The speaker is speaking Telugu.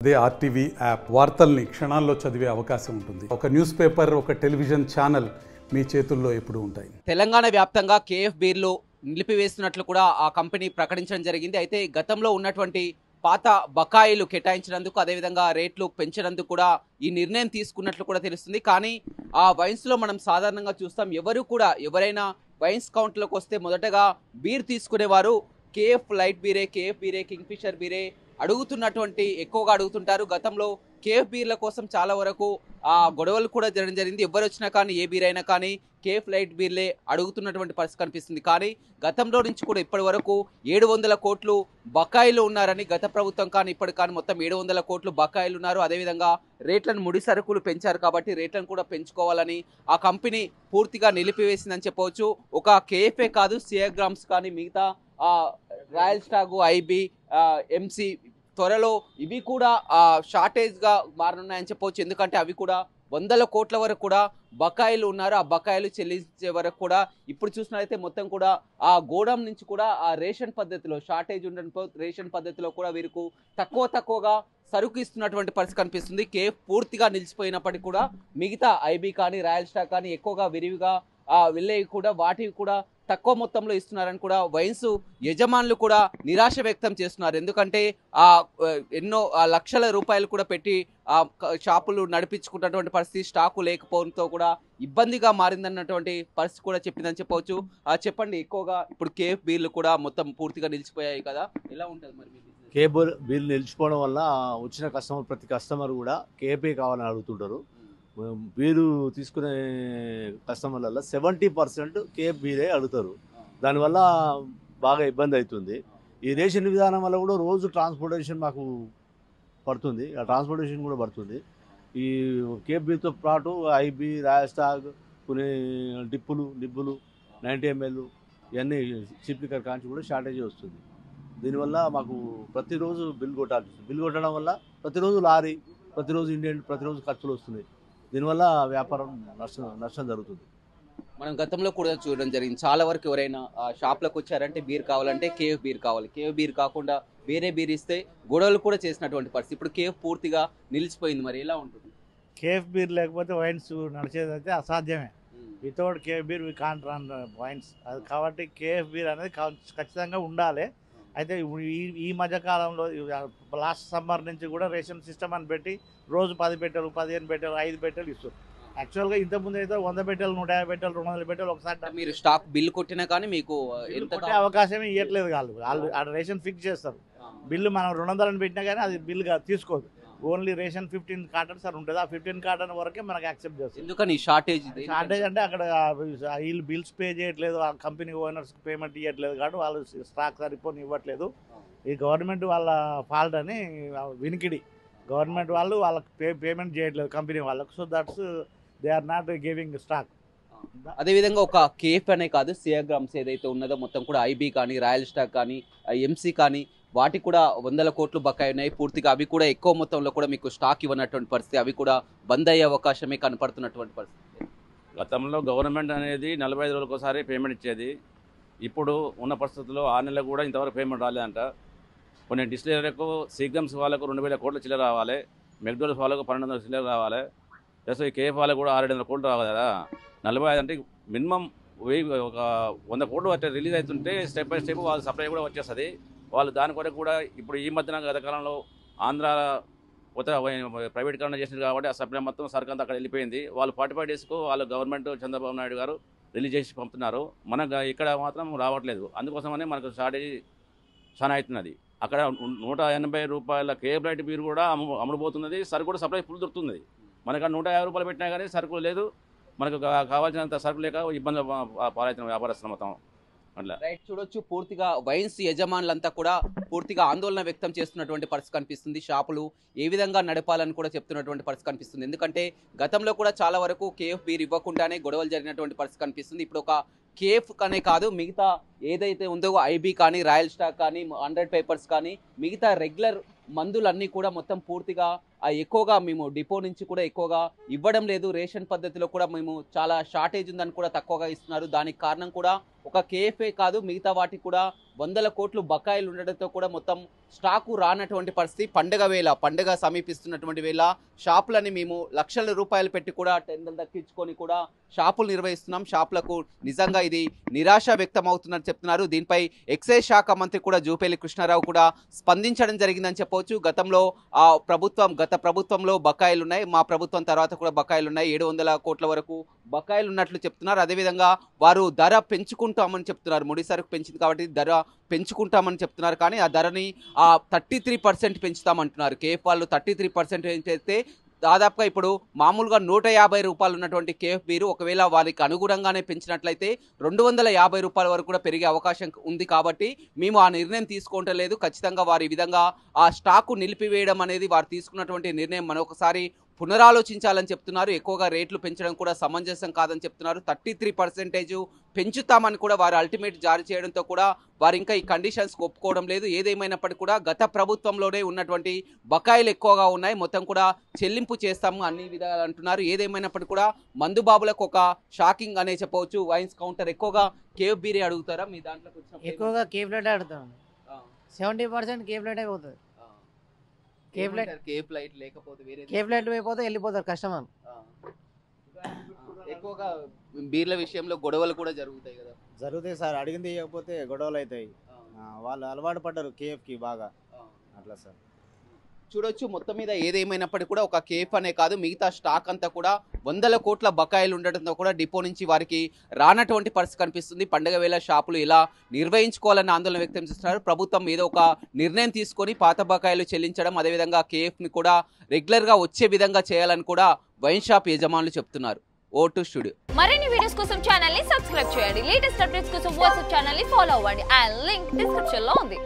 అదే ఆర్టీవీ యాప్ వార్తల్ని క్షణాల్లో చదివే అవకాశం ఉంటుంది. ఒక న్యూస్ పేపర్, ఒక టెలివిజన్ ఛానల్ మీ చేతుల్లో ఎప్పుడూ ఉంటాయి. తెలంగాణ వ్యాప్తంగా కేఎఫ్ బీర్లు నిలిపివేస్తున్నట్లు కూడా ఆ కంపెనీ ప్రకటించడం జరిగింది. అయితే గతంలో ఉన్నటువంటి పాత బకాయిలు కేటాయించినందుకు, అదేవిధంగా రేట్లు పెంచినందుకు కూడా ఈ నిర్ణయం తీసుకున్నట్లు కూడా తెలుస్తుంది. కానీ ఆ వైన్స్లో మనం సాధారణంగా చూస్తాం, ఎవరైనా వైన్స్ కౌంట్లోకి వస్తే మొదటగా బీర్ తీసుకునేవారు కేఎఫ్ లైట్ బీరే, కేఎఫ్ బీరే, కింగ్ ఫిషర్ బీరే ఎక్కువగా అడుగుతుంటారు. గతంలో కేఎఫ్ బీర్ల కోసం చాలా వరకు గొడవలు కూడా జరగడం జరిగింది. ఎవరు వచ్చినా కానీ, ఏ బీర్ అయినా కానీ కేఎఫ్ లైట్ బీర్లే అడుగుతున్నటువంటి పరిస్థితి కనిపిస్తుంది. కానీ గతంలో నుంచి కూడా ఇప్పటి వరకు 700 కోట్లు బకాయిలు ఉన్నారని గత ప్రభుత్వం కానీ ఇప్పటి కానీ మొత్తం 700 కోట్లు బకాయిలు ఉన్నారు. అదేవిధంగా రేట్లను, ముడి సరుకులు పెంచారు కాబట్టి రేట్లను కూడా పెంచుకోవాలని ఆ కంపెనీ పూర్తిగా నిలిపివేసిందని చెప్పవచ్చు. ఒక కేఎఫ్ఏ కాదు, సియాగ్రామ్స్ కానీ మిగతా రాయల్ స్టాగ్, ఐబీ, ఎంసీ త్వరలో ఇవి కూడా షార్టేజ్గా మారనున్నాయని చెప్పవచ్చు. ఎందుకంటే అవి కూడా 100 కోట్ల వరకు కూడా బకాయిలు ఉన్నారు. ఆ బకాయిలు చెల్లించే వరకు కూడా ఇప్పుడు చూసినట్లయితే మొత్తం కూడా ఆ గోడౌన్ నుంచి కూడా ఆ రేషన్ పద్ధతిలో షార్టేజ్ ఉండడంతో రేషన్ పద్ధతిలో కూడా వీరికి తక్కువగా సరుకు ఇస్తున్నటువంటి పరిస్థితి కనిపిస్తుంది. కేఫ్ పూర్తిగా నిలిచిపోయినప్పటికీ కూడా మిగతా ఐబీ కానీ, రాయల్ స్టాగ్ కానీ ఎక్కువగా విరివిగా వెళ్ళేవి కూడా వాటివి కూడా తక్కువ మొత్తంలో ఇస్తున్నారని కూడా వైన్స్ యజమానులు కూడా నిరాశ వ్యక్తం చేస్తున్నారు. ఎందుకంటే ఎన్నో లక్షల రూపాయలు కూడా పెట్టి షాపులు నడిపించుకున్నటువంటి పరిస్థితి, స్టాకు లేకపోవడంతో కూడా ఇబ్బందిగా మారిందన్నటువంటి పరిస్థితి కూడా చెప్పిందని చెప్పవచ్చు. చెప్పండి, ఎక్కువగా ఇప్పుడు కేఎఫ్ బీర్లు కూడా మొత్తం పూర్తిగా నిలిచిపోయాయి కదా, ఎలా ఉంటుంది మరి? కేఎఫ్ బీర్లు నిలిచిపోవడం వల్ల వచ్చిన ప్రతి కస్టమర్ కూడా కేఎఫ్ఏ కావాలని అడుగుతుంటారు. బీరు తీసుకునే కస్టమర్లలో 70% కేఎఫ్ బీరే అడుగుతారు. దానివల్ల బాగా ఇబ్బంది అవుతుంది. ఈ రేషన్ విధానం వల్ల కూడా రోజు ట్రాన్స్పోర్టేషన్ మాకు పడుతుంది, ఆ ట్రాన్స్పోర్టేషన్ కూడా పడుతుంది. ఈ కేఎఫ్ బీర్తో పాటు ఐబీ, రాయల్ స్టాగ్, కొన్ని నిబ్బులు 90 ml ఇవన్నీ చీప్ లిక్కర్ కాంచి కూడా షార్టేజ్ వస్తుంది. దీనివల్ల మాకు ప్రతిరోజు బిల్ కొట్టాల్సి వస్తుంది. బిల్ కొట్టడం వల్ల ప్రతిరోజు లారీ, ప్రతిరోజు ఇండియన్, ప్రతిరోజు ఖర్చులు వస్తున్నాయి. దీనివల్ల వ్యాపారం నష్టం జరుగుతుంది. మనం గతంలో కూడా చూడడం జరిగింది, చాలా వరకు ఎవరైనా షాప్లకు వచ్చారంటే బీర్ కావాలంటే కేఎఫ్ బీర్ కావాలి, కేఎఫ్ బీర్ కాకుండా వేరే బీర్ ఇస్తే గొడవలు కూడా చేసినటువంటి పరిస్థితి. ఇప్పుడు కేఎఫ్ పూర్తిగా నిలిచిపోయింది, మరి ఎలా ఉంటుంది? కేఎఫ్ బీర్ లేకపోతే వైన్స్ నడిచేది అయితే అసాధ్యమే. Without KF beer we can't run wines. అది కాబట్టి కేఎఫ్ బీర్ అనేది ఖచ్చితంగా ఉండాలి. అయితే ఈ మధ్యకాలంలో లాస్ట్ సమ్మర్ నుంచి కూడా రేషన్ సిస్టమ్ అని పెట్టి రోజు 10 పెట్టెలు, 15 పెట్టెలు, 5 పెట్టెలు ఇస్తారు. యాక్చువల్గా ఇంతకుముందు అయితే 100 పెట్టెలు, 150 పెట్టెలు, 200 పెట్టెలు ఒకసారి మీరు స్టాక్ బిల్ కొట్టినా కానీ మీకు అవకాశమే ఇవ్వట్లేదు. వాళ్ళు రేషన్ ఫిక్స్ చేస్తారు. బిల్లు మనం 200 పెట్టినా కానీ అది బిల్లు తీసుకోదు. ఓన్లీ రేషన్ 15 కార్టన్స్ అని ఉంటుంది. ఆ 15 కార్టన్ వరకే మనకు యాక్సెప్ట్ చేస్తారు. ఎందుకని షార్టేజ్ అంటే అక్కడ వీళ్ళు బిల్స్ పే చేయట్లేదు, ఆ కంపెనీ ఓనర్స్ పేమెంట్ ఇవ్వట్లేదు కాబట్టి వాళ్ళు స్టాక్ సరిపోని ఇవ్వట్లేదు. ఈ గవర్నమెంట్ వాళ్ళ ఫాల్ట్ అని వినికిడి. గవర్నమెంట్ వాళ్ళు వాళ్ళకి పేమెంట్ చేయట్లేదు కంపెనీ వాళ్ళకు. So that's they are not giving stock. అదేవిధంగా ఒక కేఫ్ అనే కాదు, సియాగ్రామ్స్ ఏదైతే ఉన్నదో మొత్తం కూడా ఐబీ కానీ, రాయల్ స్టాగ్ కానీ, ఎంసీ కానీ వాటికి కూడా 100 కోట్లు బకాయి ఉన్నాయి. పూర్తిగా అవి కూడా ఎక్కువ మొత్తంలో కూడా మీకు స్టాక్ ఇవ్వనటువంటి పరిస్థితి, అవి కూడా బంద్ అయ్యే అవకాశమే కనపడుతున్నటువంటి పరిస్థితి. గతంలో గవర్నమెంట్ అనేది 45 రోజులకు ఒకసారి పేమెంట్ ఇచ్చేది. ఇప్పుడు ఉన్న పరిస్థితుల్లో 6 నెలలకు కూడా ఇంతవరకు పేమెంట్ రాలేదంట. కొన్ని డిస్టిలరీలకు, సిగ్రమ్స్ వాళ్ళకు 2000 కోట్ల చిల్లర రావాలి, మెక్డోనల్స్ వాళ్ళకు 1200 చిల్లర రావాలి, ప్లస్ ఈ కేఎఫ్ వాళ్ళకు కూడా 600 కోట్లు రావాలి కదా. 45 అంటే మినిమం ఒక 100 కోట్లు వచ్చే రిలీజ్ అవుతుంటే స్టెప్ బై స్టెప్ వాళ్ళ సప్లై కూడా వచ్చేస్తుంది. వాళ్ళు దాని కొరకు కూడా ఇప్పుడు ఈ మధ్యన గత కాలంలో ఆంధ్ర కొత్త ప్రైవేటీకరణ చేసింది కాబట్టి ఆ సప్లై మొత్తం సరుకు అంతా అక్కడ వెళ్ళిపోయింది. వాళ్ళు 45 డేస్కు వాళ్ళు గవర్నమెంట్ చంద్రబాబు నాయుడు గారు రిలీజ్ చేసి పంపుతున్నారు. మనకు ఇక్కడ మాత్రం రావట్లేదు. అందుకోసమనే మనకు షార్టేజ్ చాలా అవుతున్నది. అక్కడ 180 రూపాయల కేఎఫ్ లైట్ బీర్ కూడా అమ్ముడుపోతున్నది. సరుకు కూడా సప్లై ఫుల్ దొరుకుతుంది. మనకు 150 రూపాయలు పెట్టినా కానీ సరుకు లేదు. మనకు కావాల్సినంత సరుకు లేక ఇబ్బంది పాలవుతున్న వ్యాపారస్తులు మొత్తం అట్లా. రైట్, చూడొచ్చు పూర్తిగా వైన్స్ యజమానులంతా కూడా పూర్తిగా ఆందోళన వ్యక్తం చేస్తున్నటువంటి పరిస్థితి కనిపిస్తుంది. షాపులు ఏ విధంగా నడపాలని కూడా చెప్తున్నటువంటి పరిస్థితి కనిపిస్తుంది. ఎందుకంటే గతంలో కూడా చాలా వరకు కేఎఫ్ బీర్ ఇవ్వకుండానే గొడవలు జరిగినటువంటి పరిస్థితి కనిపిస్తుంది. ఇప్పుడు ఒక కేఎఫ్ అనే కాదు, మిగతా ఏదైతే ఉందో ఐబీ కానీ, రాయల్ స్టాగ్ కానీ, 100 పేపర్స్ కానీ, మిగతా రెగ్యులర్ మందులన్నీ కూడా మొత్తం పూర్తిగా ఎక్కువగా మేము డిపో నుంచి కూడా ఎక్కువగా ఇవ్వడం లేదు. రేషన్ పద్ధతిలో కూడా మేము చాలా షార్టేజ్ ఉందని కూడా తక్కువగా ఇస్తున్నారు. దానికి కారణం కూడా ఒక కేఎఫ్ఏ కాదు, మిగతా వాటికి కూడా 100 కోట్లు బకాయిలు ఉండడంతో కూడా మొత్తం స్టాకు రానటువంటి పరిస్థితి. పండగ సమీపిస్తున్నటువంటి వేళ షాపులని మేము లక్షల రూపాయలు పెట్టి కూడా టెండర్లు దక్కించుకొని కూడా షాపులు నిర్వహిస్తున్నాం. షాపులకు నిజంగా ఇది నిరాశ వ్యక్తం అవుతుందని చెప్తున్నారు. దీనిపై ఎక్సైజ్ శాఖ మంత్రి కూడా జూపల్లి కృష్ణారావు కూడా స్పందించడం జరిగిందని చెప్పవచ్చు. గత ప్రభుత్వంలో బకాయిలు ఉన్నాయి, మా ప్రభుత్వం తర్వాత కూడా బకాయిలు ఉన్నాయి, 700 కోట్ల వరకు బకాయిలు ఉన్నట్లు చెప్తున్నారు. అదేవిధంగా వారు ధర పెంచుకుంటామని చెప్తున్నారు. ముడి సరుకు పెంచింది కాబట్టి ధర పెంచుకుంటామని చెప్తున్నారు. కానీ ఆ ధరని 33% పెంచుతామంటున్నారు. కేఎఫ్ వాళ్ళు 33% పెంచితే దాదాపుగా ఇప్పుడు మామూలుగా 150 రూపాయలు ఉన్నటువంటి కేఎఫ్ బీరు ఒకవేళ వారికి అనుగుణంగానే పెంచినట్లయితే 250 రూపాయల వరకు కూడా పెరిగే అవకాశం ఉంది. కాబట్టి మేము ఆ నిర్ణయం తీసుకోవట్లేదు. ఖచ్చితంగా వారి విధంగా ఆ స్టాకు నిలిపివేయడం అనేది వారు తీసుకున్నటువంటి నిర్ణయం మరొకసారి పునరాలోచించాలని చెప్తున్నారు. ఎక్కువగా రేట్లు పెంచడం కూడా సమంజసం కాదని చెప్తున్నారు. 33% పెంచుతామని కూడా వారు అల్టిమేట్ జారీ చేయడంతో కూడా వారు ఇంకా ఈ కండిషన్స్ ఒప్పుకోవడం లేదు. ఏదేమైనప్పటికీ కూడా గత ప్రభుత్వంలోనే ఉన్నటువంటి బకాయిలు ఎక్కువగా ఉన్నాయి, మొత్తం కూడా చెల్లింపు చేస్తాము అన్ని విధాలు అంటున్నారు. ఏదేమైనప్పటికీ కూడా మందుబాబులకు ఒక షాకింగ్ అనే చెప్పవచ్చు. వైన్స్ కౌంటర్ ఎక్కువగా కేఫ్ బీరే అడుగుతారా? మీ దాంట్లోకి ఎక్కువగా కేఫ్ లైట్ అడుగుతాం. 70% కేఫ్ లైట్ అయిపోతుంది. కేఫ్ లైట్ లేకపోతే వేరే కేఫ్ లైట్ అయిపోతే వెళ్ళిపోతారు కస్టమర్. ఎక్కువగా బీర్ల విషయంలో గొడవలు కూడా జరుగుతాయి కదా? జరుగుతాయి సార్, అడిగింది ఇవ్వకపోతే గొడవలు అవుతాయి. వాళ్ళు అలవాటు పడ్డారు కేఎఫ్కి బాగా, అట్లా సార్. చూడొచ్చు, మొత్తం మీద ఏదేమైనప్పటికీ కూడా ఒక కేఫ్ అనే కాదు మిగతా స్టాక్ అంతా కూడా 100 కోట్ల బకాయిలు ఉండడంతో కూడా డిపో నుంచి వారికి రానటువంటి పరిస్థితి కనిపిస్తుంది. పండుగ వేళ షాపులు ఇలా నిర్వహించుకోవాలని ఆందోళన వ్యక్తం చేస్తున్నారు. ప్రభుత్వం ఏదో ఒక నిర్ణయం తీసుకొని పాత బకాయిలు చెల్లించడం, అదేవిధంగా కేఎఫ్ని కూడా రెగ్యులర్గా వచ్చే విధంగా చేయాలని కూడా వైన్ షాప్ యజమానులు చెప్తున్నారు. Vote studio. మరిన్ని వీడియోస్ కోసం ఛానల్ ని సబ్స్క్రైబ్ చేయండి. లేటెస్ట్ అప్డేట్స్ కోసం వాట్సాప్ ఛానల్ ని ఫాలో అవ్వండి. ఆ లింక్ డిస్క్రిప్షన్ లో ఉంది.